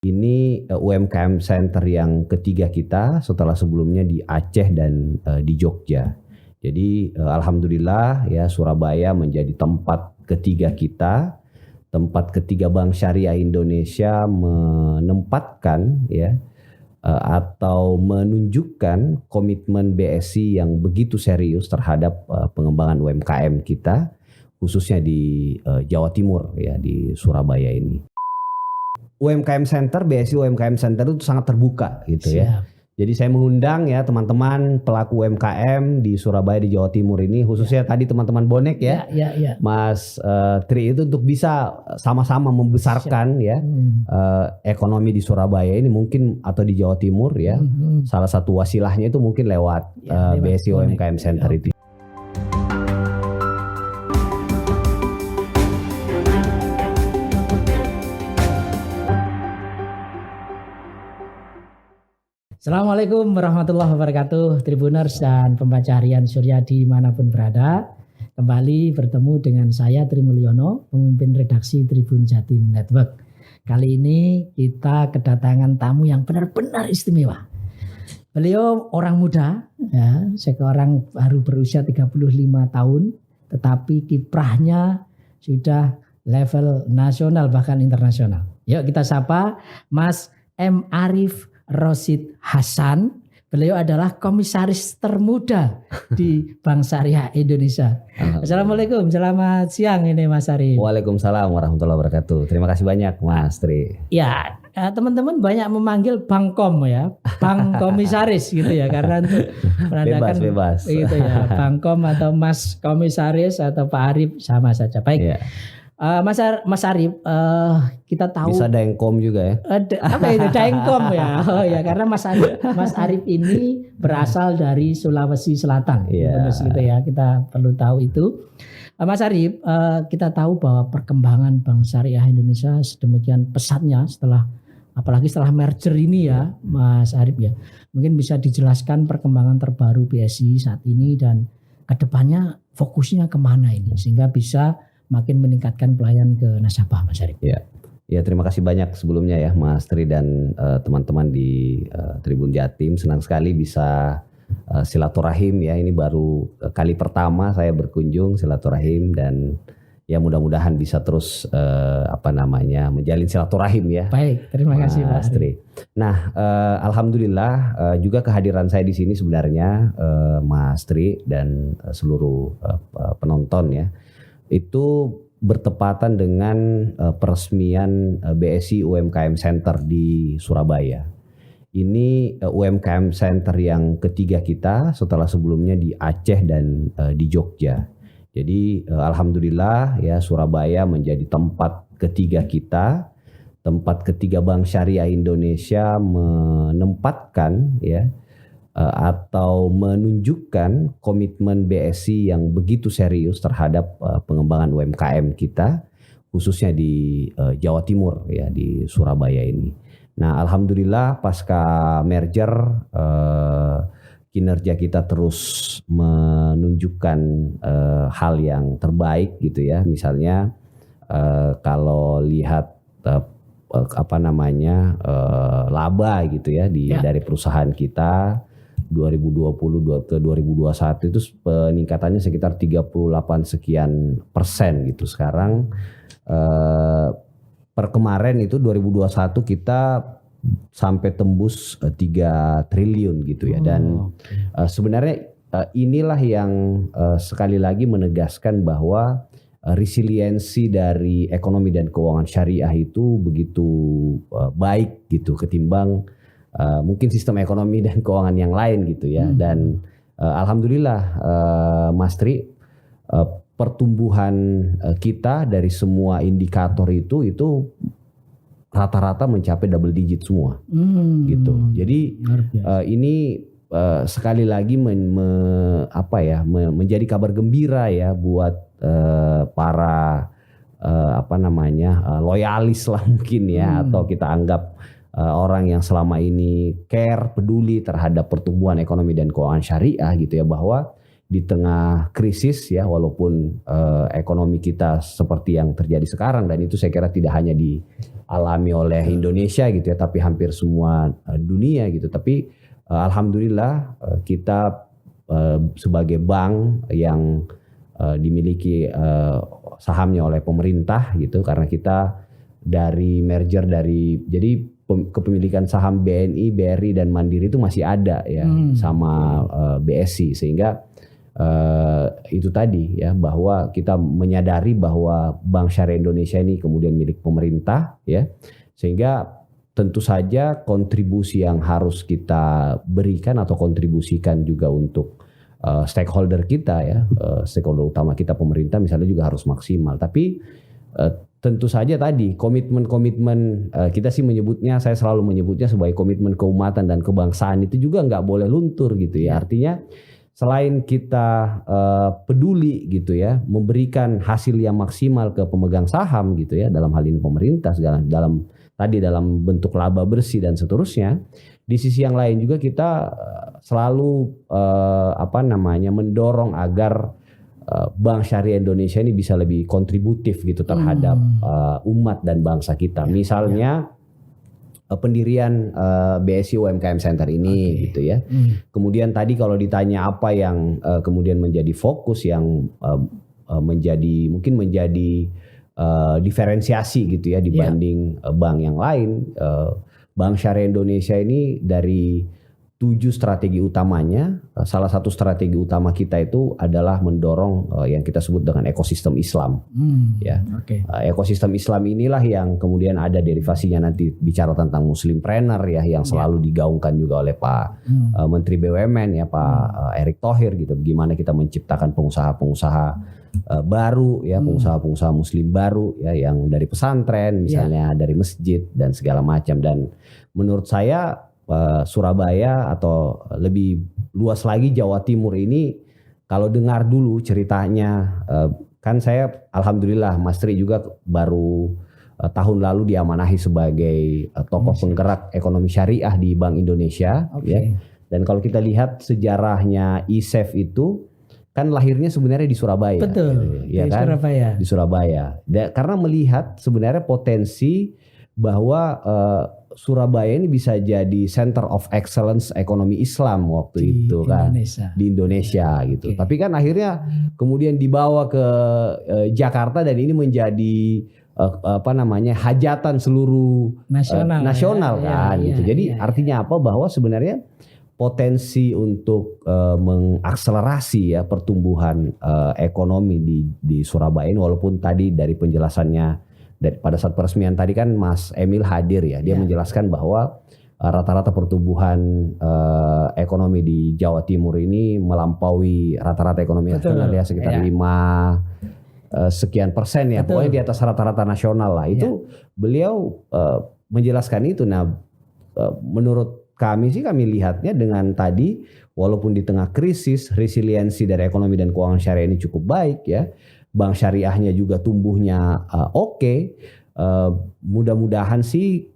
Ini UMKM Center yang ketiga kita setelah sebelumnya di Aceh dan di Jogja. Jadi alhamdulillah ya Surabaya menjadi tempat ketiga kita, tempat ketiga Bank Syariah Indonesia menempatkan ya atau menunjukkan komitmen BSI yang begitu serius terhadap pengembangan UMKM kita, khususnya di Jawa Timur ya, di Surabaya ini. UMKM Center, BSI UMKM Center itu sangat terbuka gitu ya. Jadi saya mengundang ya teman-teman pelaku UMKM di Surabaya, di Jawa Timur ini, khususnya tadi teman-teman bonek ya, Mas Tri, itu untuk bisa sama-sama membesarkan ya ekonomi di Surabaya ini mungkin, atau di Jawa Timur ya. Salah satu wasilahnya itu mungkin lewat BSI UMKM Center itu. Assalamualaikum warahmatullahi wabarakatuh, Tribuners dan pembaca harian Surya dimanapun berada. Kembali bertemu dengan saya Tri Mulyono, pemimpin redaksi Tribun Jatim Network. Kali ini kita kedatangan tamu yang benar-benar istimewa. Beliau orang muda, ya, seorang baru berusia 35 tahun, tetapi kiprahnya sudah level nasional bahkan internasional. Yuk kita sapa Mas M. Arief Rosid Hasan. Beliau adalah komisaris termuda di Bank Syariah Indonesia. Assalamualaikum, selamat siang ini Mas Arief. Waalaikumsalam warahmatullahi wabarakatuh. Terima kasih banyak Mas Tri. Ya, teman-teman banyak memanggil Bangkom ya, Bang Komisaris gitu ya, karena untuk menandakan bebas. Gitu ya, Bangkom atau Mas Komisaris atau Pak Arief sama saja. Baik. Ya. Mas Arief, kita tahu bisa Daengkom juga ya. Apa itu Daengkom ya? Oh ya, karena Mas Arief ini berasal dari Sulawesi Selatan. Gitu ya, kita perlu tahu itu. Mas Arief, kita tahu bahwa perkembangan Bank Syariah Indonesia sedemikian pesatnya apalagi setelah merger ini ya, Mas Arief ya. Mungkin bisa dijelaskan perkembangan terbaru BSI saat ini dan kedepannya fokusnya kemana ini sehingga bisa makin meningkatkan pelayanan ke nasabah, Mas Arief. Ya, terima kasih banyak sebelumnya ya Mas Tri dan teman-teman di Tribun Jatim. Senang sekali bisa silaturahim ya. Ini baru kali pertama saya berkunjung silaturahim dan ya mudah-mudahan bisa terus menjalin silaturahim ya. Baik, terima kasih Mas Tri. Nah, alhamdulillah juga kehadiran saya di sini sebenarnya Mas Tri dan seluruh penonton ya, itu bertepatan dengan peresmian BSI UMKM Center di Surabaya. Ini UMKM Center yang ketiga kita setelah sebelumnya di Aceh dan di Jogja. Jadi alhamdulillah ya Surabaya menjadi tempat ketiga kita, tempat ketiga Bank Syariah Indonesia menempatkan ya atau menunjukkan komitmen BSI yang begitu serius terhadap pengembangan UMKM kita, khususnya di Jawa Timur ya, di Surabaya ini. Nah, alhamdulillah pasca merger kinerja kita terus menunjukkan hal yang terbaik gitu ya. Misalnya kalau lihat laba gitu ya dari perusahaan kita 2020 ke 2021 itu peningkatannya sekitar 38 sekian persen gitu. Sekarang per kemarin itu 2021 kita sampai tembus 3 triliun gitu ya. Dan sebenarnya inilah yang sekali lagi menegaskan bahwa resiliensi dari ekonomi dan keuangan syariah itu begitu baik gitu ketimbang mungkin sistem ekonomi dan keuangan yang lain gitu ya. Dan alhamdulillah Mas Tri, pertumbuhan kita dari semua indikator itu rata-rata mencapai double digit semua gitu. Jadi ini sekali lagi menjadi kabar gembira ya buat para loyalis lah mungkin ya, atau kita anggap orang yang selama ini care, peduli terhadap pertumbuhan ekonomi dan keuangan syariah gitu ya, bahwa di tengah krisis ya, walaupun ekonomi kita seperti yang terjadi sekarang, dan itu saya kira tidak hanya di alami oleh Indonesia gitu ya, tapi hampir semua dunia gitu. Tapi alhamdulillah kita sebagai bank yang dimiliki sahamnya oleh pemerintah gitu, karena kita dari merger jadi kepemilikan saham BNI, BRI dan Mandiri itu masih ada ya sama BSI, sehingga itu tadi ya, bahwa kita menyadari bahwa Bank Syariah Indonesia ini kemudian milik pemerintah ya, sehingga tentu saja kontribusi yang harus kita berikan atau kontribusikan juga untuk stakeholder kita ya, stakeholder utama kita pemerintah misalnya juga harus maksimal. Tapi tentu saja tadi komitmen kita sih menyebutnya, saya selalu menyebutnya sebagai komitmen keumatan dan kebangsaan itu juga nggak boleh luntur gitu ya. Artinya selain kita peduli gitu ya, memberikan hasil yang maksimal ke pemegang saham gitu ya, dalam hal ini pemerintah segala dalam bentuk laba bersih dan seterusnya. Di sisi yang lain juga kita selalu mendorong agar Bank Syariah Indonesia ini bisa lebih kontributif gitu terhadap umat dan bangsa kita. Misalnya pendirian BSI UMKM Center ini gitu ya. Kemudian tadi kalau ditanya apa yang kemudian menjadi fokus yang mungkin menjadi diferensiasi gitu ya dibanding bank yang lain. Bank Syariah Indonesia ini dari 7 strategi utamanya, salah satu strategi utama kita itu adalah mendorong yang kita sebut dengan ekosistem Islam. Ekosistem Islam inilah yang kemudian ada derivasinya nanti bicara tentang Muslimpreneur ya, yang selalu digaungkan juga oleh Pak Menteri BUMN ya, Pak Erick Thohir gitu. Bagaimana kita menciptakan pengusaha-pengusaha baru ya, pengusaha-pengusaha Muslim baru ya, yang dari pesantren misalnya, dari masjid dan segala macam. Dan menurut saya Surabaya atau lebih luas lagi Jawa Timur ini, kalau dengar dulu ceritanya, kan saya alhamdulillah Mas Tri juga baru tahun lalu diamanahi sebagai tokoh penggerak ekonomi syariah di Bank Indonesia ya. Dan kalau kita lihat sejarahnya ISEF itu kan lahirnya sebenarnya di Surabaya. Betul, ya kan? Di Surabaya. Karena melihat sebenarnya potensi bahwa Surabaya ini bisa jadi center of excellence ekonomi Islam waktu itu kan di Indonesia gitu. Tapi kan akhirnya kemudian dibawa ke Jakarta dan ini menjadi hajatan seluruh nasional kan gitu. Jadi artinya apa, bahwa sebenarnya potensi untuk mengakselerasi ya pertumbuhan ekonomi di Surabaya ini, walaupun tadi dari penjelasannya pada saat peresmian tadi kan Mas Emil hadir ya, dia menjelaskan bahwa rata-rata pertumbuhan ekonomi di Jawa Timur ini melampaui rata-rata ekonomi nasional ya, sekitar 5 sekian persen ya, pokoknya di atas rata-rata nasional lah. Itu beliau menjelaskan itu. Nah, menurut kami lihatnya dengan tadi, walaupun di tengah krisis, resiliensi dari ekonomi dan keuangan syariah ini cukup baik ya. Bank syariahnya juga tumbuhnya oke. Mudah-mudahan sih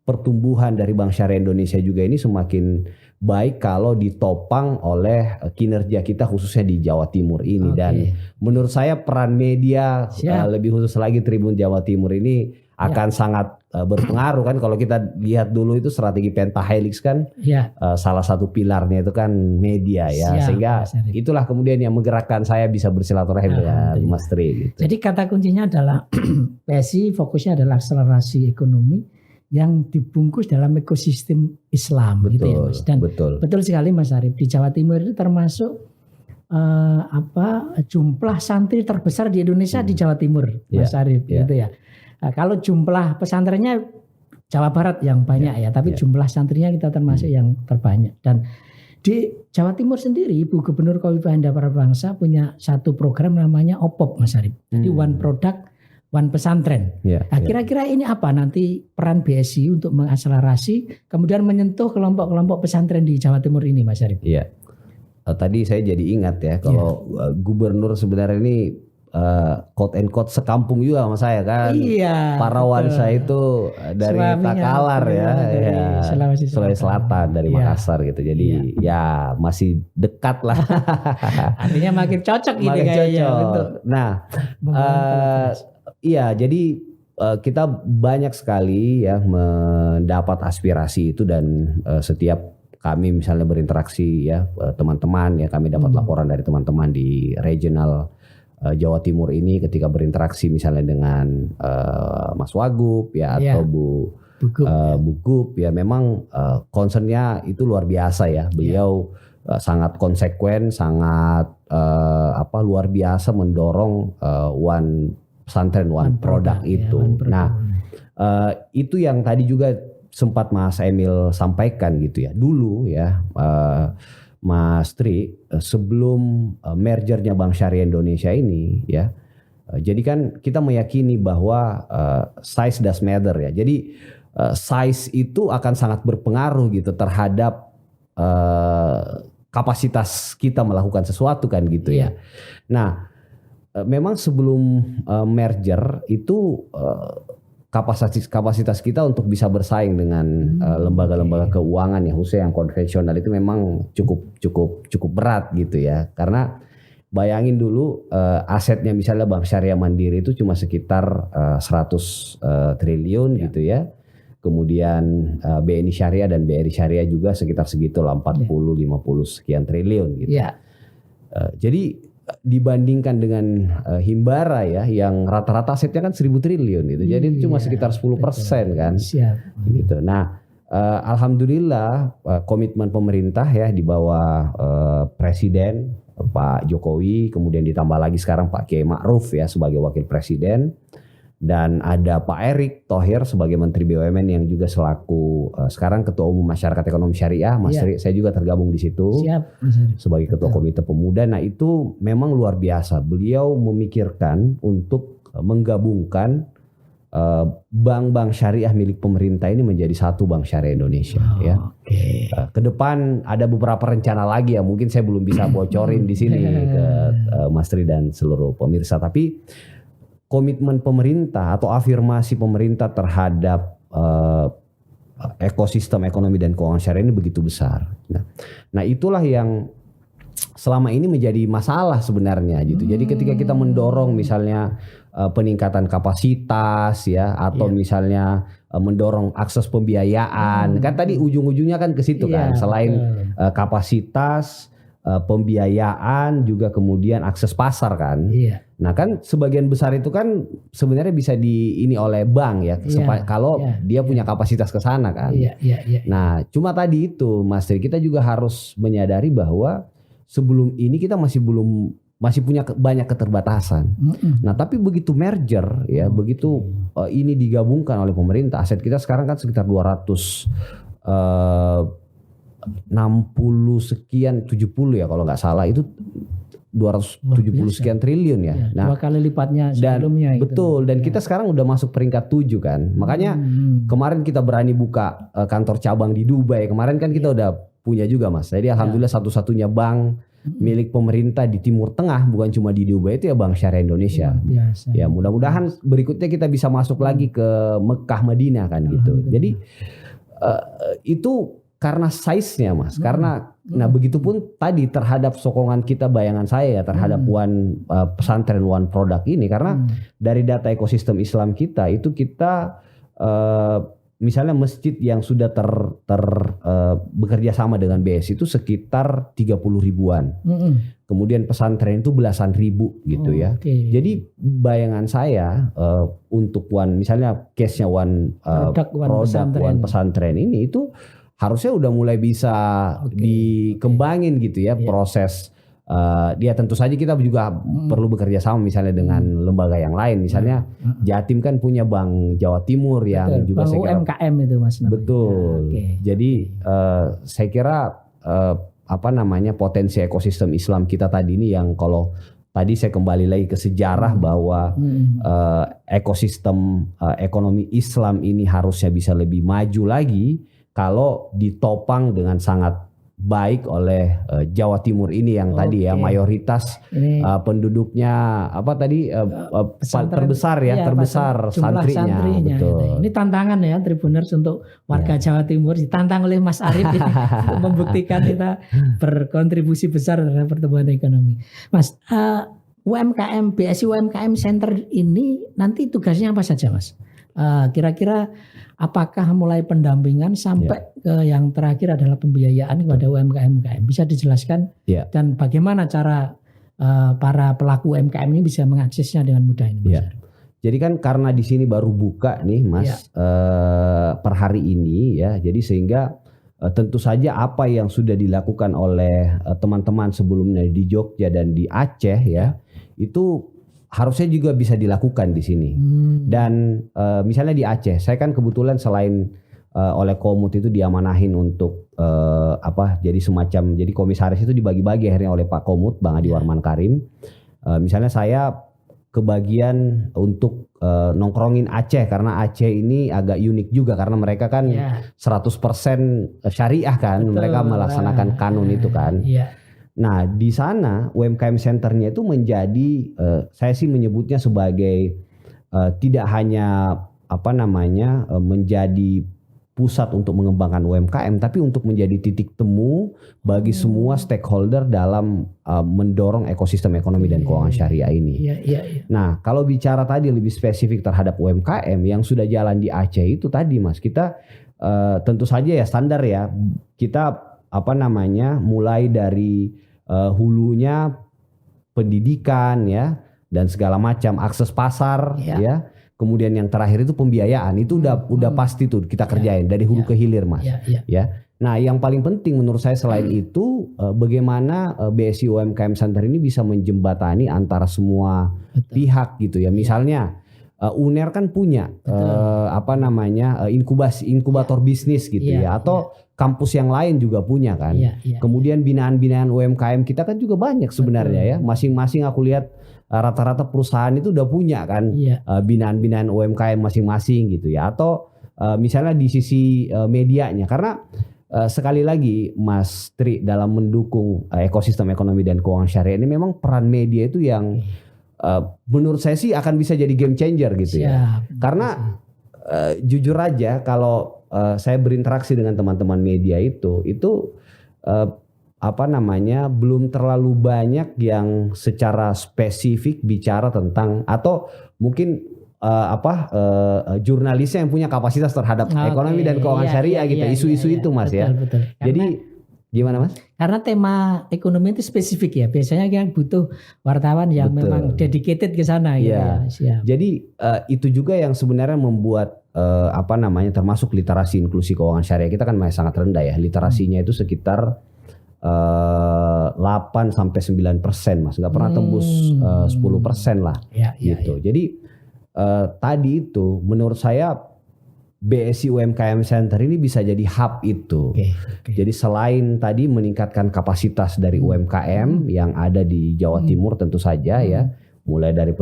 pertumbuhan dari Bank Syariah Indonesia juga ini semakin baik kalau ditopang oleh kinerja kita khususnya di Jawa Timur ini. Dan menurut saya peran media lebih khusus lagi Tribun Jawa Timur ini akan sangat berpengaruh kan. Kalau kita lihat dulu itu strategi pentahelix kan salah satu pilarnya itu kan media ya. Sehingga itulah kemudian yang menggerakkan saya bisa bersilaturahim dengan Mas Tri gitu. Jadi kata kuncinya adalah PSI fokusnya adalah akselerasi ekonomi yang dibungkus dalam ekosistem Islam. Betul, gitu ya Mas. Dan betul sekali Mas Arif, di Jawa Timur itu termasuk jumlah santri terbesar di Indonesia di Jawa Timur Mas Arif gitu ya. Nah, kalau jumlah pesantrennya Jawa Barat yang banyak tapi jumlah santrinya kita termasuk yang terbanyak. Dan di Jawa Timur sendiri Ibu Gubernur Khofifah Indar Parawansa punya satu program namanya OPOP Mas Arif. Jadi One Product One Pesantren. Nah, kira-kira ini apa nanti peran BSI untuk mengakselerasi kemudian menyentuh kelompok-kelompok pesantren di Jawa Timur ini Mas Arif? Tadi saya jadi ingat ya kalau gubernur sebenarnya ini quote and quote sekampung juga sama saya kan. Parawansa itu dari Takalar Sulawesi Selatan dari Makassar gitu. Jadi ya masih dekat lah. Artinya makin cocok gitu kayaknya. Nah, jadi kita banyak sekali ya mendapat aspirasi itu dan setiap kami misalnya berinteraksi ya teman-teman ya kami dapat laporan dari teman-teman di regional Jawa Timur ini ketika berinteraksi misalnya dengan Mas Wagub ya atau Bu Gup ya memang concernnya itu luar biasa ya beliau sangat konsekuen sangat luar biasa mendorong one pesantren one product itu. Nah itu yang tadi juga sempat Mas Emil sampaikan gitu ya dulu ya Mas Tri sebelum mergernya Bank Syariah Indonesia ini ya jadi kan kita meyakini bahwa size does matter ya jadi size itu akan sangat berpengaruh gitu terhadap kapasitas kita melakukan sesuatu kan gitu ya. Nah memang sebelum merger itu kapasitas kita untuk bisa bersaing dengan lembaga-lembaga keuangan ya khususnya yang konvensional itu memang cukup berat gitu ya karena bayangin dulu asetnya misalnya Bank Syariah Mandiri itu cuma sekitar 100 triliun gitu ya kemudian BNI Syariah dan BRI Syariah juga sekitar segitu lah 40-50 sekian triliun gitu jadi dibandingkan dengan Himbara ya yang rata-rata asetnya kan 1.000 triliun gitu. Jadi itu cuma sekitar 10% kan. Gitu. Nah, alhamdulillah komitmen pemerintah ya di bawah Presiden Pak Jokowi kemudian ditambah lagi sekarang Pak Kiai Ma'ruf ya sebagai wakil presiden dan ada Pak Erick Thohir sebagai Menteri BUMN yang juga selaku sekarang Ketua Umum Masyarakat Ekonomi Syariah, Mas Ri, saya juga tergabung di situ sebagai Ketua Komite Pemuda. Nah itu memang luar biasa. Beliau memikirkan untuk menggabungkan bank-bank syariah milik pemerintah ini menjadi satu Bank Syariah Indonesia. Ya. Kedepan ada beberapa rencana lagi ya, mungkin saya belum bisa bocorin di sini ke Mas Ri dan seluruh pemirsa. Tapi komitmen pemerintah atau afirmasi pemerintah terhadap ekosistem ekonomi dan keuangan syariah ini begitu besar. Nah itulah yang selama ini menjadi masalah sebenarnya gitu. Jadi ketika kita mendorong misalnya peningkatan kapasitas ya atau misalnya mendorong akses pembiayaan kan tadi ujung-ujungnya kan ke situ kan selain kapasitas pembiayaan juga kemudian akses pasar kan. Nah kan sebagian besar itu kan sebenarnya bisa ini oleh bank ya kalau dia punya kapasitas ke sana kan. Nah cuma tadi itu Mas Tri kita juga harus menyadari bahwa sebelum ini kita masih punya banyak keterbatasan. Nah tapi begitu merger ya begitu ini digabungkan oleh pemerintah aset kita sekarang kan sekitar 60 sekian 70 ya kalau nggak salah itu 270 sekian triliun ya. Nah, 2 kali lipatnya sebelumnya. Betul dan kita sekarang udah masuk peringkat 7 kan. Makanya kemarin kita berani buka kantor cabang di Dubai. Kemarin kan kita udah punya juga Mas. Jadi alhamdulillah satu-satunya bank milik pemerintah di Timur Tengah bukan cuma di Dubai itu ya Bank Syariah Indonesia. Ya mudah-mudahan berikutnya kita bisa masuk lagi ke Mekah Madinah kan gitu. Jadi itu karena size-nya Mas, karena nah begitupun tadi terhadap sokongan kita bayangan saya ya terhadap pesantren one product ini karena dari data ekosistem Islam kita itu kita misalnya masjid yang sudah bekerja sama dengan BS itu sekitar 30 ribuan. Kemudian pesantren itu belasan ribu gitu ya. Jadi bayangan saya untuk misalnya case-nya one product one pesantren ini itu harusnya udah mulai bisa dikembangin gitu ya proses. Dia tentu saja kita juga perlu bekerja sama misalnya dengan lembaga yang lain. Misalnya Jatim kan punya Bank Jawa Timur yang juga saya kira UMKM itu Mas. Betul. Jadi saya kira potensi ekosistem Islam kita tadi ini yang kalau tadi saya kembali lagi ke sejarah bahwa ekosistem ekonomi Islam ini harusnya bisa lebih maju lagi kalau ditopang dengan sangat baik oleh Jawa Timur ini yang tadi ya mayoritas penduduknya terbesar santrinya. Betul. Ini tantangan ya Tribuners untuk warga Jawa Timur ditantang oleh Mas Arief untuk membuktikan kita berkontribusi besar terhadap pertumbuhan ekonomi. Mas, UMKM BSI UMKM Center ini nanti tugasnya apa saja Mas? Kira-kira apakah mulai pendampingan sampai ke yang terakhir adalah pembiayaan kepada UMKM? Bisa dijelaskan dan bagaimana cara para pelaku UMKM ini bisa mengaksesnya dengan mudah ini, Mas? Jadi kan karena di sini baru buka nih, Mas, per hari ini ya. Jadi sehingga tentu saja apa yang sudah dilakukan oleh teman-teman sebelumnya di Jogja dan di Aceh ya, itu harusnya juga bisa dilakukan di sini. Dan misalnya di Aceh, saya kan kebetulan selain oleh Komut itu diamanahin untuk jadi semacam, jadi komisaris itu dibagi-bagi akhirnya oleh Pak Komut, Bang Adi Warman Karim. Misalnya saya kebagian untuk nongkrongin Aceh, karena Aceh ini agak unik juga karena mereka kan 100% syariah kan. Betul, mereka melaksanakan kanun itu kan. Nah di sana UMKM Centernya itu menjadi saya sih menyebutnya sebagai tidak hanya menjadi pusat untuk mengembangkan UMKM, tapi untuk menjadi titik temu bagi semua stakeholder dalam mendorong ekosistem ekonomi dan keuangan syariah ini. Nah, kalau bicara tadi lebih spesifik terhadap UMKM yang sudah jalan di Aceh itu tadi, Mas, kita tentu saja ya standar ya, kita mulai dari hulunya pendidikan ya dan segala macam, akses pasar ya. Kemudian yang terakhir itu pembiayaan, itu udah pasti tuh kita kerjain dari hulu ke hilir, Mas. Ya. Nah, yang paling penting menurut saya selain itu bagaimana BSI UMKM Center ini bisa menjembatani antara semua pihak gitu ya. Misalnya UNER kan punya inkubator bisnis gitu ya, atau kampus yang lain juga punya kan. Kemudian binaan-binaan UMKM kita kan juga banyak sebenarnya ya. Masing-masing aku lihat rata-rata perusahaan itu udah punya kan binaan-binaan UMKM masing-masing gitu ya. Atau misalnya di sisi medianya, karena sekali lagi Mas Tri, dalam mendukung ekosistem ekonomi dan keuangan syariah ini memang peran media itu yang menurut saya sih akan bisa jadi game changer gitu ya. Karena jujur aja kalau saya berinteraksi dengan teman-teman media itu belum terlalu banyak yang secara spesifik bicara tentang, atau mungkin jurnalisnya yang punya kapasitas terhadap ekonomi dan keuangan syariah gitu, isu-isu itu, Mas. Betul. Jadi gimana, Mas? Karena tema ekonomi itu spesifik ya, biasanya yang butuh wartawan yang memang dedicated ke sana gitu ya. Jadi itu juga yang sebenarnya membuat termasuk literasi inklusi keuangan syariah kita kan masih sangat rendah ya. Literasinya itu sekitar 8-9%, Mas, nggak pernah tembus 10% lah gitu. Jadi tadi itu menurut saya BSI UMKM Center ini bisa jadi hub itu. Jadi selain tadi meningkatkan kapasitas dari UMKM yang ada di Jawa Timur tentu saja ya, mulai dari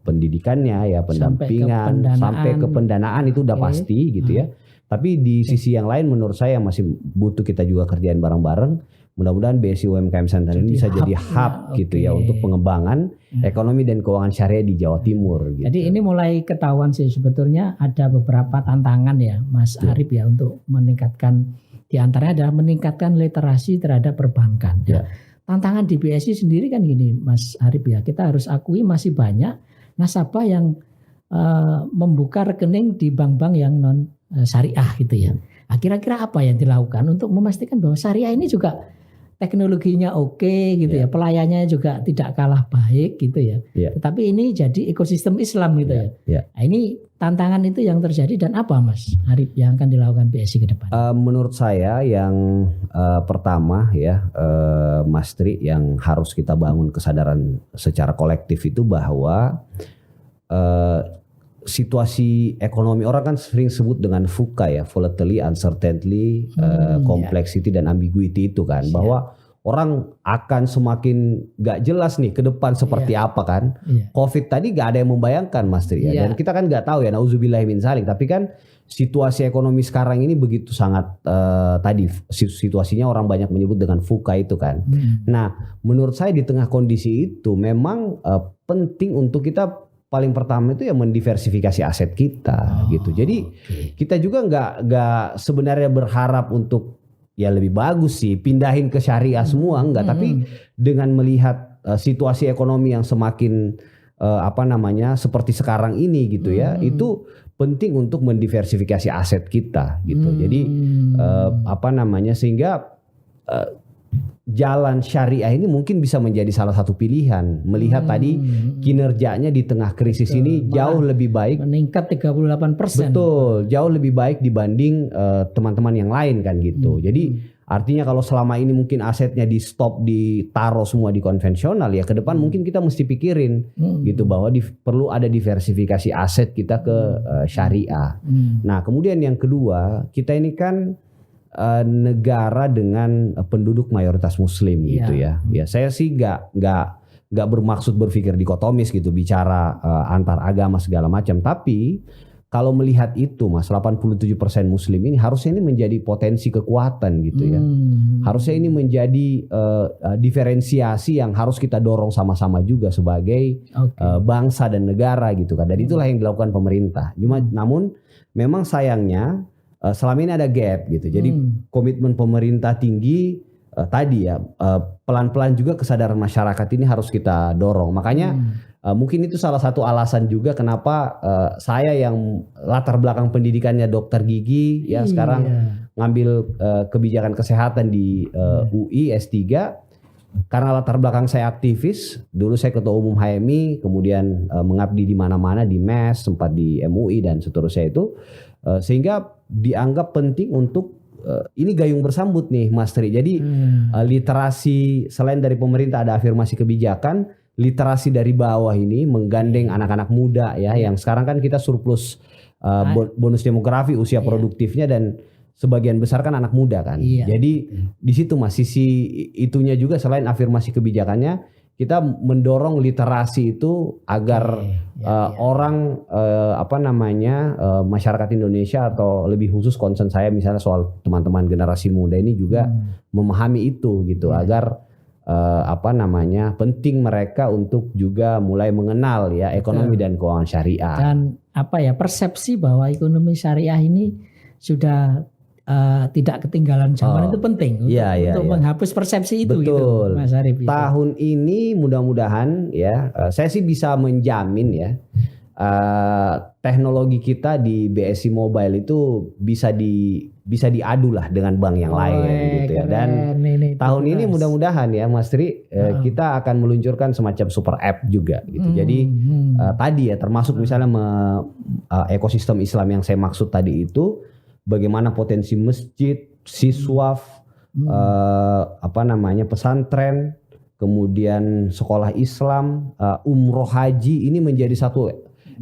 pendidikannya ya, pendampingan sampai ke pendanaan itu udah pasti gitu ya. Tapi di sisi yang lain menurut saya masih butuh kita juga kerjain bareng-bareng. Mudah-mudahan BSI UMKM Center ini bisa jadi hub gitu ya untuk pengembangan ekonomi dan keuangan syariah di Jawa Timur gitu. Jadi ini mulai ketahuan sih sebetulnya ada beberapa tantangan ya Mas Arif ya untuk meningkatkan, di antaranya adalah meningkatkan literasi terhadap perbankan. Tantangan di BSI sendiri kan gini Mas Arif ya, kita harus akui masih banyak nasabah yang membuka rekening di bank-bank yang non syariah gitu ya. Kira-kira apa yang dilakukan untuk memastikan bahwa syariah ini juga teknologinya oke gitu ya, pelayannya juga tidak kalah baik gitu ya. Tetapi ini jadi ekosistem Islam gitu ya. Nah, ini tantangan itu yang terjadi dan apa Mas Arif yang akan dilakukan BSI ke depan? Menurut saya yang pertama ya Mas Tri, yang harus kita bangun kesadaran secara kolektif itu bahwa situasi ekonomi, orang kan sering sebut dengan VUCA ya, volatility, uncertainty, complexity dan ambiguity itu kan, bahwa orang akan semakin gak jelas nih ke depan seperti apa kan. Covid tadi gak ada yang membayangkan Mas Tri ya, dan kita kan gak tahu ya, nauzubillahi min dzalik, tapi kan situasi ekonomi sekarang ini begitu sangat tadi situasinya orang banyak menyebut dengan VUCA itu kan. Nah menurut saya di tengah kondisi itu memang penting untuk kita paling pertama itu ya mendiversifikasi aset kita gitu. Jadi kita juga nggak sebenarnya berharap untuk ya lebih bagus sih pindahin ke syariah semua, enggak. Tapi dengan melihat situasi ekonomi yang semakin apa namanya seperti sekarang ini gitu ya, itu penting untuk mendiversifikasi aset kita gitu. Jadi apa namanya sehingga jalan syariah ini mungkin bisa menjadi salah satu pilihan melihat tadi kinerjanya di tengah krisis ini jauh lebih baik, meningkat 38%. betul, jauh lebih baik dibanding teman-teman yang lain kan gitu. Jadi artinya kalau selama ini mungkin asetnya di stop, ditaruh semua di konvensional, ya ke depan mungkin kita mesti pikirin gitu bahwa perlu ada diversifikasi aset kita ke syariah. Nah kemudian yang kedua, kita ini kan negara dengan penduduk mayoritas muslim gitu ya. Ya saya sih nggak bermaksud berpikir dikotomis gitu bicara antar agama segala macam, tapi kalau melihat itu Mas, 87% muslim ini harusnya ini menjadi potensi kekuatan gitu ya. Harusnya ini menjadi diferensiasi yang harus kita dorong sama-sama juga sebagai bangsa dan negara gitu kan. Dan itulah yang dilakukan pemerintah. Namun memang sayangnya selama ini ada gap gitu. Jadi komitmen pemerintah tinggi, tadi ya pelan-pelan juga kesadaran masyarakat ini harus kita dorong. Makanya mungkin itu salah satu alasan juga kenapa saya yang latar belakang pendidikannya dokter gigi ya sekarang ngambil kebijakan kesehatan di UI S3 karena latar belakang saya aktivis. Dulu saya ketua umum HMI, kemudian mengabdi di mana-mana, di MES, sempat di MUI dan seterusnya itu, sehingga dianggap penting untuk ini gayung bersambut nih Mas Tri. Jadi literasi selain dari pemerintah ada afirmasi kebijakan, literasi dari bawah ini menggandeng anak-anak muda ya, yang sekarang kan kita surplus bonus demografi usia produktifnya dan sebagian besar kan anak muda kan. Jadi di situ Mas sisi itunya juga, selain afirmasi kebijakannya, kita mendorong literasi itu agar orang apa namanya masyarakat Indonesia atau lebih khusus concern saya misalnya soal teman-teman generasi muda ini juga memahami itu gitu, agar apa namanya penting mereka untuk juga mulai mengenal ya ekonomi dan keuangan syariah. Dan apa ya, persepsi bahwa ekonomi syariah ini sudah tidak ketinggalan zaman itu penting untuk menghapus persepsi itu. Betul. Gitu Mas Arief. Tahun ini mudah-mudahan ya saya sih bisa menjamin ya teknologi kita di BSI Mobile itu bisa diadu lah dengan bank yang lain gitu ya. Dan tahun ini mudah-mudahan ya Mas Tri kita akan meluncurkan semacam super app juga gitu. Jadi tadi ya termasuk misalnya ekosistem Islam yang saya maksud tadi itu, bagaimana potensi masjid, siswaf, apa namanya pesantren, kemudian sekolah Islam, umroh haji ini menjadi satu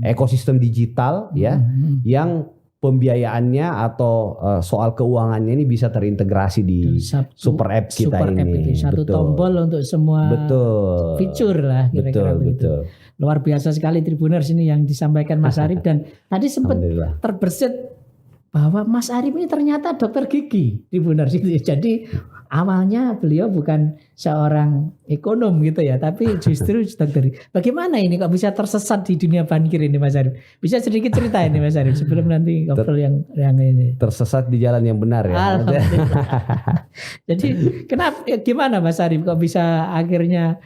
ekosistem digital ya, yang pembiayaannya atau soal keuangannya ini bisa terintegrasi di super app kita ini. Satu tombol untuk semua fitur lah kira-kira begitu. Luar biasa sekali Tribuners ini yang disampaikan Mas Arief. Dan tadi sempat terbersit bahwa Mas Arief ini ternyata dokter gigi Tribuners itu. Jadi awalnya beliau bukan seorang ekonom gitu ya, tapi justru dokter. Bagaimana ini kok bisa tersesat di dunia bankir ini Mas Arief? Bisa sedikit cerita ini Mas Arief sebelum nanti ngobrol yang ini. Tersesat di jalan yang benar ya. Alhamdulillah. Jadi kenapa gimana Mas Arief kok bisa akhirnya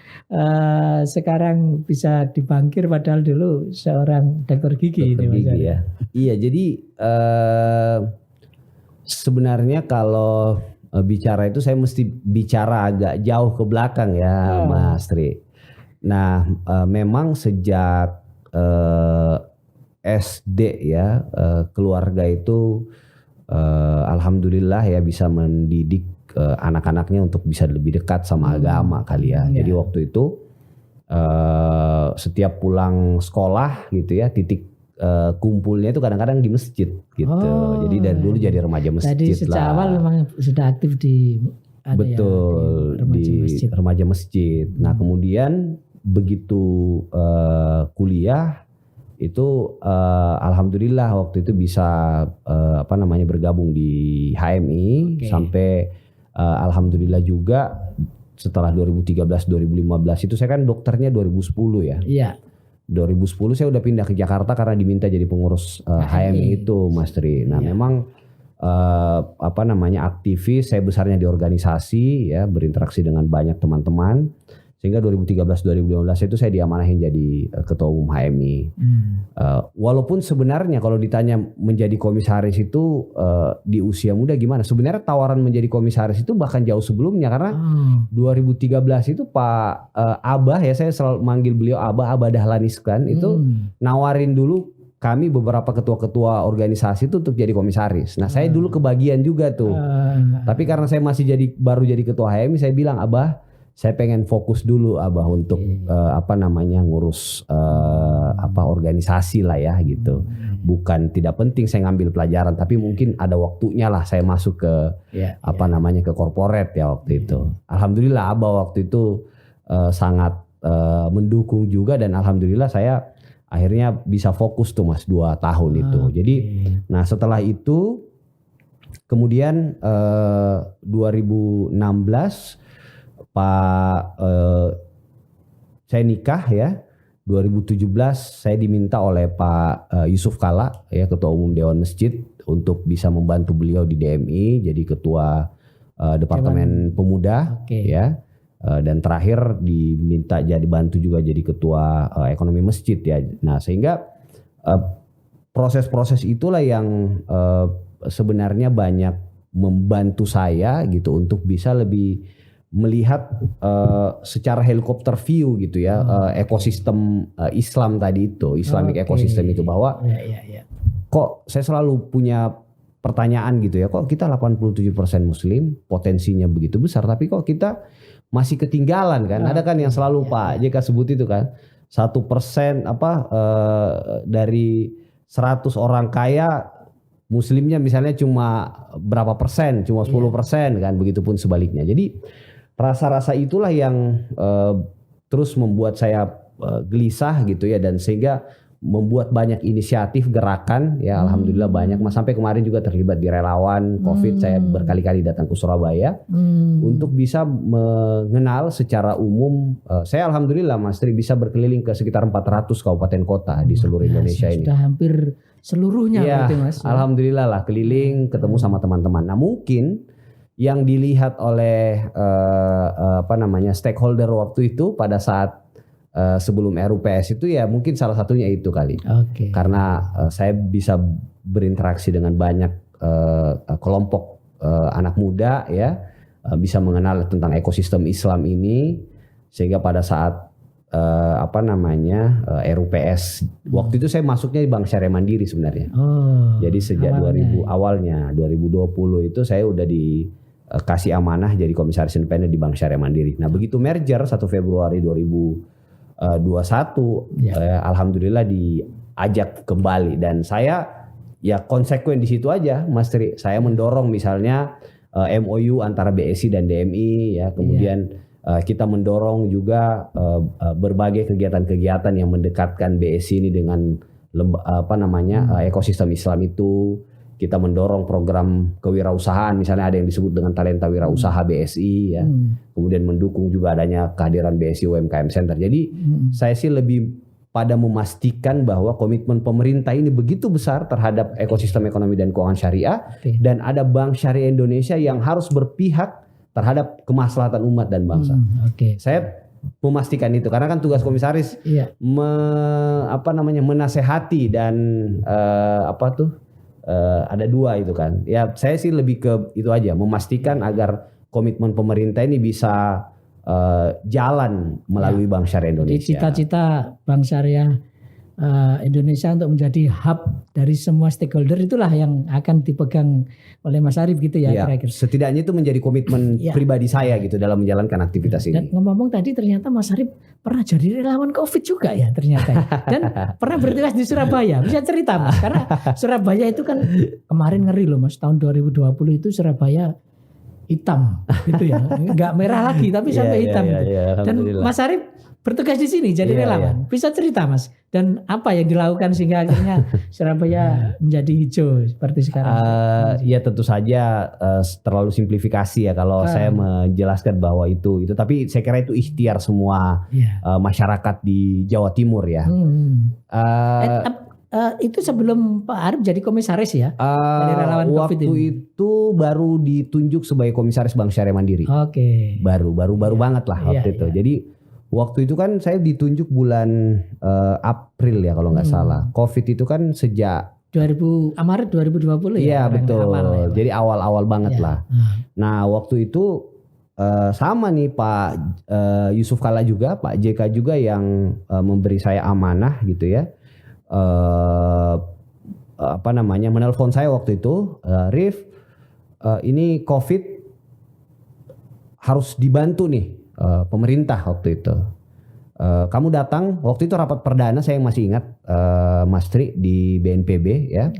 sekarang bisa di bankir padahal dulu seorang dokter gigi ini Mas Arief? Ya. Iya, jadi sebenarnya kalau bicara itu saya mesti bicara agak jauh ke belakang ya Mas Tri. Nah memang sejak SD ya keluarga itu alhamdulillah ya bisa mendidik anak-anaknya untuk bisa lebih dekat sama agama kali ya. Jadi waktu itu setiap pulang sekolah gitu ya, titik kumpulnya itu kadang-kadang di masjid gitu. Jadi dari dulu jadi remaja masjid. Jadi sejak awal memang sudah aktif di di remaja masjid. Nah kemudian begitu kuliah itu alhamdulillah waktu itu bisa apa namanya bergabung di HMI sampai alhamdulillah juga setelah 2013 2015 itu saya kan dokternya 2010 ya. Iya. 2010 saya udah pindah ke Jakarta karena diminta jadi pengurus HMI itu Mas Tri. Nah memang apa namanya aktivis, saya besarnya di organisasi ya, berinteraksi dengan banyak teman-teman Sehingga 2013-2015 itu saya diamanahin jadi ketua umum HMI. Walaupun sebenarnya kalau ditanya menjadi komisaris itu di usia muda gimana? Sebenarnya tawaran menjadi komisaris itu bahkan jauh sebelumnya, karena 2013 itu Pak Abah, ya saya selalu manggil beliau Abah Dahlan Iskan, itu nawarin dulu kami beberapa ketua-ketua organisasi itu untuk jadi komisaris. Nah saya dulu kebagian juga tuh. Tapi karena saya masih baru jadi ketua HMI, saya bilang, Abah, saya pengen fokus dulu Abah untuk ngurus organisasi lah ya gitu. Bukan tidak penting saya ngambil pelajaran, tapi mungkin ada waktunya lah saya masuk ke ke corporate ya waktu itu. Alhamdulillah Abah waktu itu sangat mendukung juga, dan alhamdulillah saya akhirnya bisa fokus tuh Mas 2 tahun itu. Jadi nah setelah itu kemudian 2016 saya nikah ya. 2017 saya diminta oleh Pak Yusuf Kalla ya, Ketua Umum Dewan Masjid, untuk bisa membantu beliau di DMI jadi ketua Departemen Pemuda ya. Dan terakhir diminta bantu juga jadi ketua ekonomi masjid ya. Nah, sehingga proses-proses itulah yang sebenarnya banyak membantu saya gitu untuk bisa lebih melihat secara helikopter view gitu ya, ekosistem Islam tadi itu, Islamic ecosystem itu, bahwa kok saya selalu punya pertanyaan gitu ya, kok kita 87% muslim, potensinya begitu besar, tapi kok kita masih ketinggalan kan? Ada kan yang selalu Pak JK sebut itu kan, 1% dari 100 orang kaya muslimnya misalnya cuma berapa persen, cuma 10% kan, begitupun sebaliknya. Jadi rasa-rasa itulah yang terus membuat saya gelisah gitu ya, dan sehingga membuat banyak inisiatif gerakan ya. Alhamdulillah banyak Mas, sampai kemarin juga terlibat di relawan Covid. Saya berkali-kali datang ke Surabaya untuk bisa mengenal secara umum. Saya alhamdulillah Mas Tri bisa berkeliling ke sekitar 400 kabupaten kota di seluruh Indonesia ini. Sudah hampir seluruhnya ya, berarti Mas. Alhamdulillah lah, keliling ketemu sama teman-teman. Nah mungkin yang dilihat oleh stakeholder waktu itu pada saat sebelum RUPS itu ya mungkin salah satunya itu kali. Karena saya bisa berinteraksi dengan banyak kelompok anak muda ya, bisa mengenal tentang ekosistem Islam ini, sehingga pada saat RUPS waktu itu saya masuknya di Bank Syariah Mandiri sebenarnya. Jadi sejak awalnya 2020 itu saya udah dikasih amanah jadi komisaris independen di Bank Syariah Mandiri. Nah begitu merger 1 Februari 2021 alhamdulillah diajak kembali, dan saya ya konsekuen di situ aja Mas Tri. Saya mendorong misalnya MOU antara BSI dan DMI ya, kemudian kita mendorong juga berbagai kegiatan-kegiatan yang mendekatkan BSI ini dengan ekosistem Islam itu. Kita mendorong program kewirausahaan, misalnya ada yang disebut dengan talenta wirausaha BSI ya. Kemudian mendukung juga adanya kehadiran BSI UMKM Center. Jadi saya sih lebih pada memastikan bahwa komitmen pemerintah ini begitu besar terhadap ekosistem ekonomi dan keuangan syariah, dan ada Bank Syariah Indonesia yang harus berpihak terhadap kemaslahatan umat dan bangsa. Saya memastikan itu, karena kan tugas komisaris menasehati dan ada 2 itu kan. Ya saya sih lebih ke itu aja, memastikan agar komitmen pemerintah ini bisa jalan melalui Bank Syariah Indonesia. Cita-cita Bank Syariah Indonesia untuk menjadi hub dari semua stakeholder itulah yang akan dipegang oleh Mas Arief gitu ya, kira-kira. Setidaknya itu menjadi komitmen pribadi saya gitu dalam menjalankan aktivitas ini. Dan ngomong-ngomong tadi ternyata Mas Arief pernah jadi relawan Covid juga ya ternyata. Dan pernah bertugas di Surabaya. Bisa cerita Mas, karena Surabaya itu kan kemarin ngeri loh Mas, tahun 2020 itu Surabaya hitam gitu ya. Enggak merah lagi tapi sampai hitam gitu. Dan Mas Arief bertugas di sini jadi relawan. Bisa cerita Mas, dan apa yang dilakukan sehingga akhirnya Surabaya menjadi hijau seperti sekarang? Ya tentu saja terlalu simplifikasi ya kalau saya menjelaskan bahwa itu. Tapi saya kira itu ikhtiar semua masyarakat di Jawa Timur ya. Itu sebelum Pak Arief jadi komisaris ya? Dari relawan Covid waktu itu baru ditunjuk sebagai komisaris Bank Syariah Mandiri. Baru banget lah waktu itu. Jadi Waktu itu kan saya ditunjuk bulan April ya kalau nggak salah. Covid itu kan sejak Maret 2020 ya. Iya betul. Awal ya, Pak. Jadi awal-awal banget Ya. lah. Nah waktu itu sama nih Pak Yusuf Kalla juga, Pak JK juga yang memberi saya amanah gitu ya. Menelpon saya waktu itu, Rif, ini COVID harus dibantu nih pemerintah waktu itu. Kamu datang waktu itu rapat perdana, saya masih ingat Mas Tri di BNPB ya.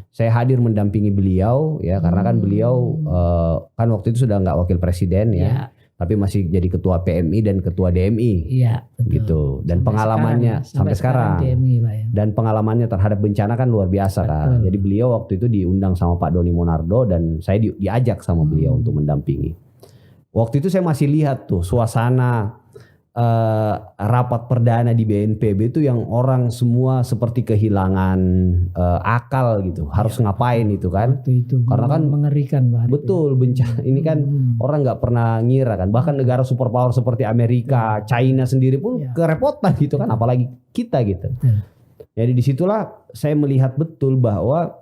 Saya hadir mendampingi beliau ya karena kan beliau kan waktu itu sudah nggak wakil presiden ya, tapi masih jadi ketua PMI dan ketua DMI. Iya, betul. Gitu. Dan pengalamannya sampai sekarang DMI, Pak, ya. Dan pengalamannya terhadap bencana kan luar biasa kan. Jadi beliau waktu itu diundang sama Pak Doni Monardo dan saya diajak sama beliau untuk mendampingi. Waktu itu saya masih lihat tuh suasana rapat perdana di BNPB itu yang orang semua seperti kehilangan akal gitu. Harus ngapain itu kan? Itu karena kan mengerikan Pak. Betul bencana ini kan orang nggak pernah ngira kan. Bahkan negara superpower seperti Amerika, China sendiri pun kerepotan gitu kan. Apalagi kita gitu. Jadi disitulah saya melihat betul bahwa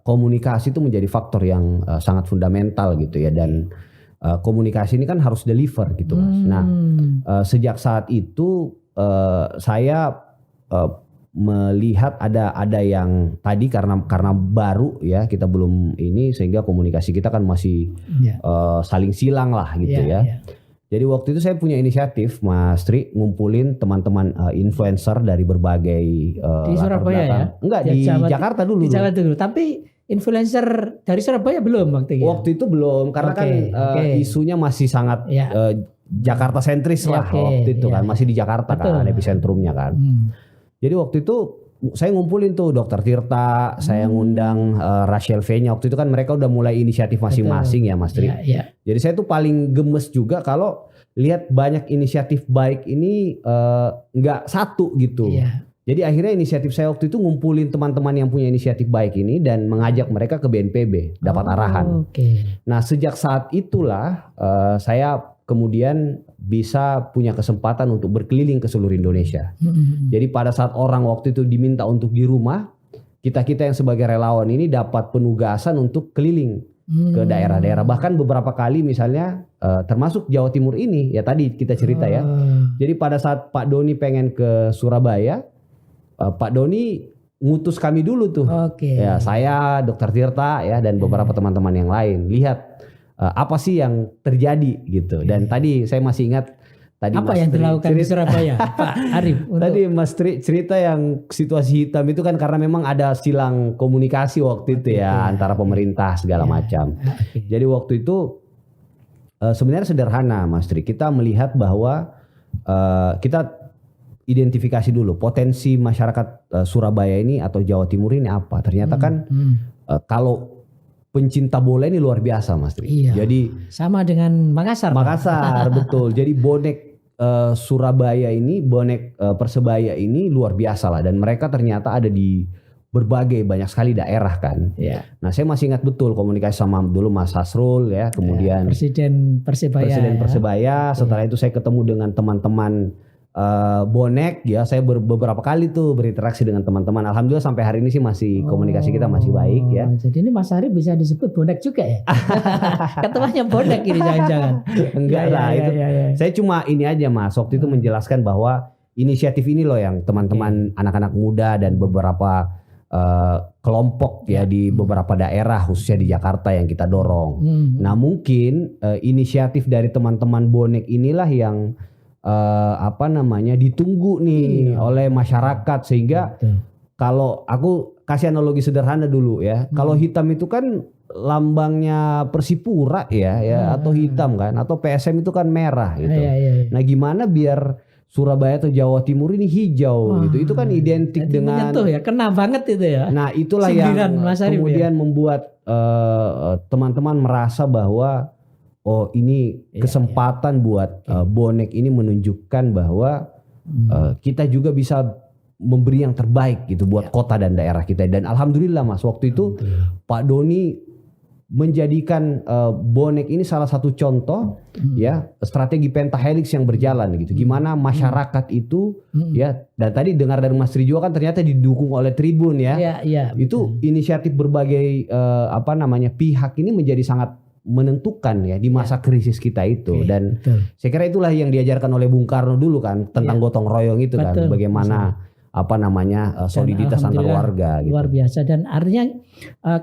komunikasi itu menjadi faktor yang sangat fundamental gitu ya. Dan komunikasi ini kan harus deliver gitu Mas. Nah sejak saat itu saya melihat ada yang tadi karena baru ya kita belum ini sehingga komunikasi kita kan masih saling silang lah gitu ya. Jadi waktu itu saya punya inisiatif Mas Tri ngumpulin teman-teman influencer dari berbagai di Surabaya ya? Enggak di Jakarta dulu. Di Jakarta dulu. Tapi influencer dari Surabaya belum waktu itu? Waktu itu belum karena kan isunya masih sangat Jakarta sentris lah waktu itu kan masih di Jakarta kan epicentrumnya kan. Jadi waktu itu saya ngumpulin tuh Dr. Tirta, saya ngundang Rachel V-nya waktu itu kan mereka udah mulai inisiatif masing-masing ya Mas Tri. Jadi saya tuh paling gemes juga kalau lihat banyak inisiatif baik ini nggak satu gitu. Jadi akhirnya inisiatif saya waktu itu ngumpulin teman-teman yang punya inisiatif baik ini dan mengajak mereka ke BNPB dapat arahan. Nah sejak saat itulah saya kemudian bisa punya kesempatan untuk berkeliling ke seluruh Indonesia. Jadi pada saat orang waktu itu diminta untuk di rumah, kita-kita yang sebagai relawan ini dapat penugasan untuk keliling ke daerah-daerah. Bahkan beberapa kali misalnya termasuk Jawa Timur ini ya tadi kita cerita ya. Jadi pada saat Pak Doni pengen ke Surabaya, Pak Doni ngutus kami dulu tuh. Ya, saya, Dr. Tirta ya dan beberapa teman-teman yang lain. Lihat apa sih yang terjadi gitu. Dan tadi saya masih ingat tadi apa yang dilakukan di Surabaya, Pak Arif? Tadi Mas Tri cerita yang situasi hitam itu kan karena memang ada silang komunikasi waktu itu ya antara pemerintah segala macam. Jadi waktu itu sebenarnya sederhana Mas Tri. Kita melihat bahwa kita identifikasi dulu potensi masyarakat Surabaya ini atau Jawa Timur ini apa. Ternyata kan kalau pencinta bola ini luar biasa Mas Tri. Jadi sama dengan Makassar. Betul. Jadi bonek Surabaya ini, bonek Persebaya ini luar biasa lah. Dan mereka ternyata ada di berbagai banyak sekali daerah kan. Nah saya masih ingat betul komunikasi sama dulu Mas Hasrul ya. Kemudian Presiden Persebaya. Setelah itu saya ketemu dengan teman-teman bonek ya, saya beberapa kali tuh berinteraksi dengan teman-teman. Alhamdulillah sampai hari ini sih masih komunikasi kita masih baik ya. Jadi ini Mas Arif bisa disebut bonek juga ya? Ketuanya bonek ini jangan-jangan. Enggak lah itu. Saya cuma ini aja Mas waktu itu menjelaskan bahwa inisiatif ini loh yang teman-teman anak-anak muda dan beberapa kelompok ya di beberapa daerah khususnya di Jakarta yang kita dorong. Nah mungkin inisiatif dari teman-teman bonek inilah yang ditunggu nih oleh masyarakat sehingga kalau aku kasih analogi sederhana dulu ya, kalau hitam itu kan lambangnya Persipura ya atau hitam kan, atau PSM itu kan merah gitu. Nah gimana biar Surabaya atau Jawa Timur ini hijau gitu, itu kan identik dengan menyentuh ya, kena banget itu ya. Nah itulah yang kemudian membuat teman-teman merasa bahwa oh ini kesempatan buat bonek ini menunjukkan bahwa kita juga bisa memberi yang terbaik gitu buat kota dan daerah kita. Dan alhamdulillah Mas waktu itu Pak Doni menjadikan bonek ini salah satu contoh ya strategi pentahelix yang berjalan gitu. Gimana masyarakat itu ya, dan tadi dengar dari Mas Tri juga kan ternyata didukung oleh Tribun ya. Iya, Itu inisiatif berbagai pihak ini menjadi sangat menentukan ya di masa krisis kita itu. Dan saya kira itulah yang diajarkan oleh Bung Karno dulu kan tentang gotong royong itu kan, bagaimana soliditas antar warga gitu. Luar biasa. Dan artinya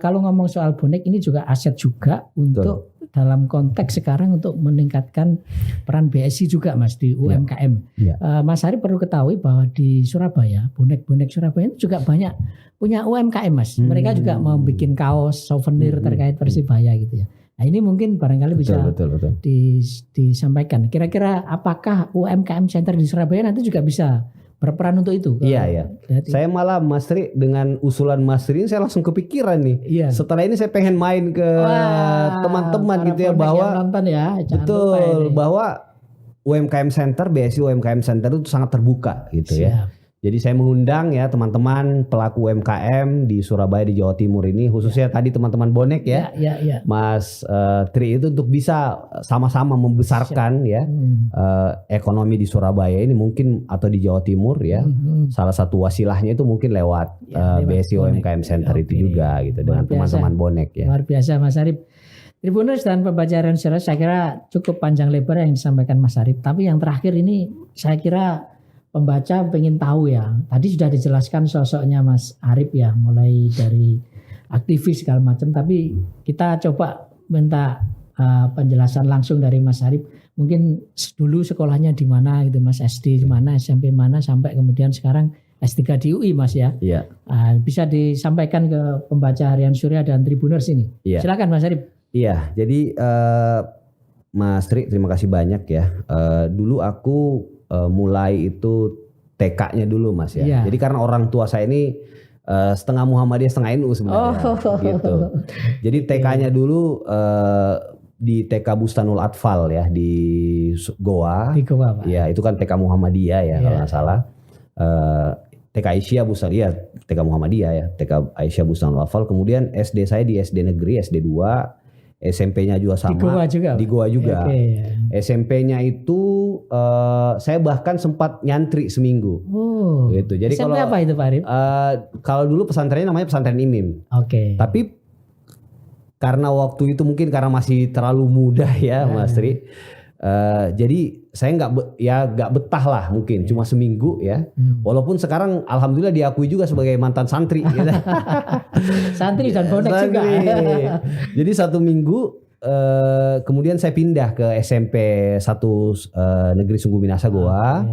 kalau ngomong soal bonek ini juga aset juga untuk dalam konteks sekarang untuk meningkatkan peran BSI juga Mas di UMKM. Mas Arif perlu ketahui bahwa di Surabaya, bonek-bonek Surabaya itu juga banyak punya UMKM Mas. Mereka juga mau bikin kaos, souvenir terkait Persibaya gitu ya. Nah ini mungkin barangkali bisa disampaikan. Kira-kira apakah UMKM Center di Surabaya nanti juga bisa berperan untuk itu? Iya. Saya malah Mas Tri dengan usulan Mas Tri saya langsung kepikiran nih. Iya. Setelah ini saya pengen main ke teman-teman gitu ya, bahwa nonton ya, betul bahwa UMKM Center, BSI UMKM Center itu sangat terbuka gitu ya. Jadi saya mengundang ya teman-teman pelaku UMKM di Surabaya, di Jawa Timur ini, khususnya tadi teman-teman bonek ya, Mas Tri, itu untuk bisa sama-sama membesarkan ya ekonomi di Surabaya ini mungkin, atau di Jawa Timur ya. Salah satu wasilahnya itu mungkin lewat BSI UMKM Center itu juga gitu, dengan teman-teman bonek ya. Luar biasa Mas Arif. Tribuners dan pembaca harian Surabaya, saya kira cukup panjang lebar yang disampaikan Mas Arif. Tapi yang terakhir ini saya kira pembaca pengen tahu ya. Tadi sudah dijelaskan sosoknya Mas Arif ya, mulai dari aktivis segala macam. Tapi kita coba minta penjelasan langsung dari Mas Arif. Mungkin dulu sekolahnya di mana gitu Mas, SD di mana, SMP mana, sampai kemudian sekarang S3 di UI Mas ya. Iya. Bisa disampaikan ke pembaca harian Surya dan Tribuners ini. Iya. Silakan Mas Arif. Iya. Jadi Mas Tri, terima kasih banyak ya. Dulu aku mulai itu TK-nya dulu Mas ya. Jadi karena orang tua saya ini setengah Muhammadiyah setengah NU sebenarnya gitu. Jadi TK-nya dulu di TK Bustanul Atfal ya di Goa. Di Goa Pak. Ya itu kan TK Muhammadiyah ya kalau nggak salah. TK Aisyah Bustanul, ya TK Muhammadiyah ya, TK Aisyah Bustanul Atfal. Kemudian SD saya di SD Negeri, SD 2. SMP-nya juga sama. Di Goa juga. SMP-nya itu saya bahkan sempat nyantri seminggu. Gitu. Jadi SMP apa itu Pak Arif? Kalau dulu pesantrennya namanya pesantren Imim. Tapi karena waktu itu mungkin karena masih terlalu muda ya Mas Tri. Jadi saya nggak betah lah mungkin cuma seminggu ya. Walaupun sekarang alhamdulillah diakui juga sebagai mantan santri. Gitu. Santri dan bonek juga. Jadi 1 minggu kemudian saya pindah ke SMP 1 Negeri Sungguh Minasa Goa.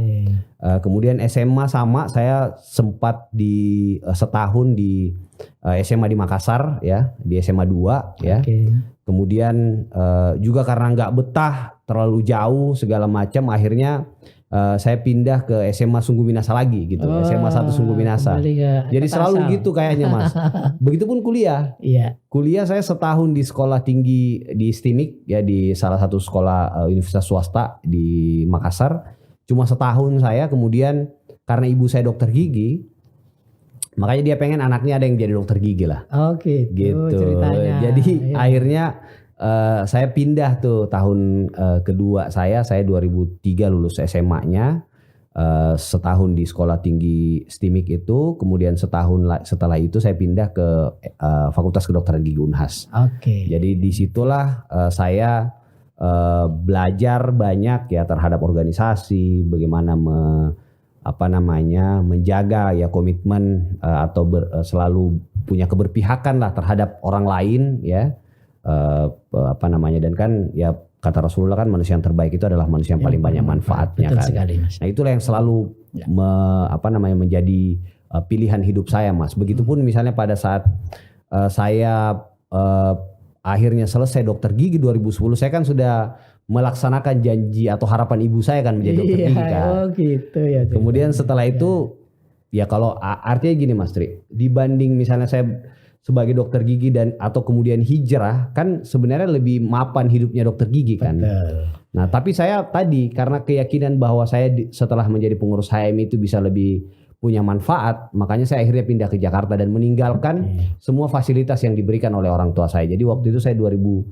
Kemudian SMA sama, saya sempat di setahun di SMA di Makassar ya, di SMA 2 ya. Kemudian juga karena nggak betah, terlalu jauh segala macam, akhirnya saya pindah ke SMA Sungguh Minasa lagi gitu. SMA 1 Sungguh Minasa. Jadi selalu gitu kayaknya Mas. Begitupun kuliah. Kuliah saya setahun di sekolah tinggi di STIMIK ya, di salah satu sekolah universitas swasta di Makassar. Cuma setahun saya, kemudian karena ibu saya dokter gigi, makanya dia pengen anaknya ada yang jadi dokter gigi lah. Gitu. Ceritanya. Jadi akhirnya saya pindah tuh tahun kedua saya 2003 lulus SMA-nya, setahun di sekolah tinggi STIMIK itu, kemudian setahun setelah itu saya pindah ke Fakultas Kedokteran Gigi Unhas. Jadi disitulah saya belajar banyak ya terhadap organisasi, bagaimana menjaga ya komitmen atau selalu punya keberpihakan lah terhadap orang lain ya. Dan kan ya kata Rasulullah kan manusia yang terbaik itu adalah manusia yang paling banyak manfaatnya kan. Sekali, Mas. Nah itulah yang selalu menjadi pilihan hidup saya Mas. Begitupun misalnya pada saat saya akhirnya selesai dokter gigi 2010, saya kan sudah melaksanakan janji atau harapan ibu saya kan menjadi dokter gigi kan. Gitu ya. Kemudian setelah itu ya kalau artinya gini Mas Tri, dibanding misalnya saya sebagai dokter gigi dan atau kemudian hijrah, kan sebenarnya lebih mapan hidupnya dokter gigi kan. Nah tapi saya tadi karena keyakinan bahwa saya setelah menjadi pengurus HM itu bisa lebih punya manfaat, makanya saya akhirnya pindah ke Jakarta dan meninggalkan semua fasilitas yang diberikan oleh orang tua saya. Jadi waktu itu saya 2010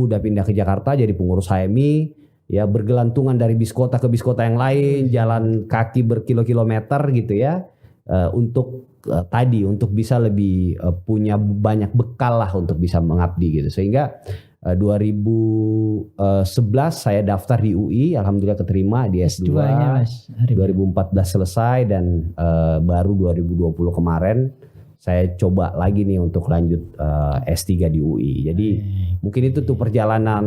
udah pindah ke Jakarta jadi pengurus HMI, ya bergelantungan dari bis kota ke bis kota yang lain, jalan kaki berkilo-kilometer gitu ya, untuk untuk bisa lebih punya banyak bekal lah untuk bisa mengabdi gitu. Sehingga 2011 saya daftar di UI, alhamdulillah keterima di S2. 2014 selesai dan baru 2020 kemarin saya coba lagi nih untuk lanjut S3 di UI. Jadi mungkin itu tuh perjalanan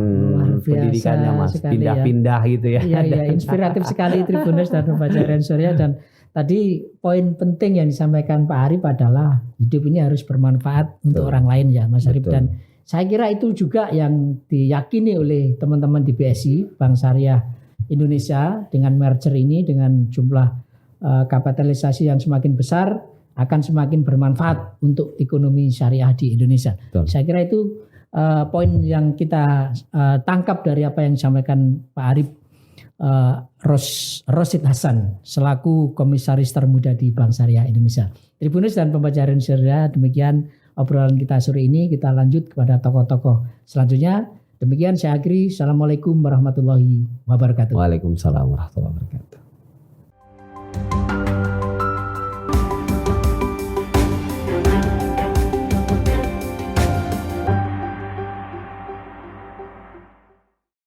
pendidikannya Mas, pindah-pindah ya. Gitu ya. Iya, inspiratif sekali Tribuners dan Pembaca Harian Surya. Dan tadi poin penting yang disampaikan Pak Arif adalah hidup ini harus bermanfaat untuk orang lain ya Mas Arif. Dan saya kira itu juga yang diyakini oleh teman-teman di BSI, Bank Syariah Indonesia, dengan merger ini, dengan jumlah kapitalisasi yang semakin besar, akan semakin bermanfaat untuk ekonomi syariah di Indonesia. Betul. Saya kira itu poin yang kita tangkap dari apa yang disampaikan Pak Arif Rosid Hasan selaku Komisaris Termuda di Bank Syariah Indonesia. Tribuners dan Pembaca Harian Surya, demikian obrolan kita sore ini. Kita lanjut kepada tokoh-tokoh selanjutnya. Demikian saya akhiri. Assalamualaikum warahmatullahi wabarakatuh. Waalaikumsalam warahmatullahi wabarakatuh.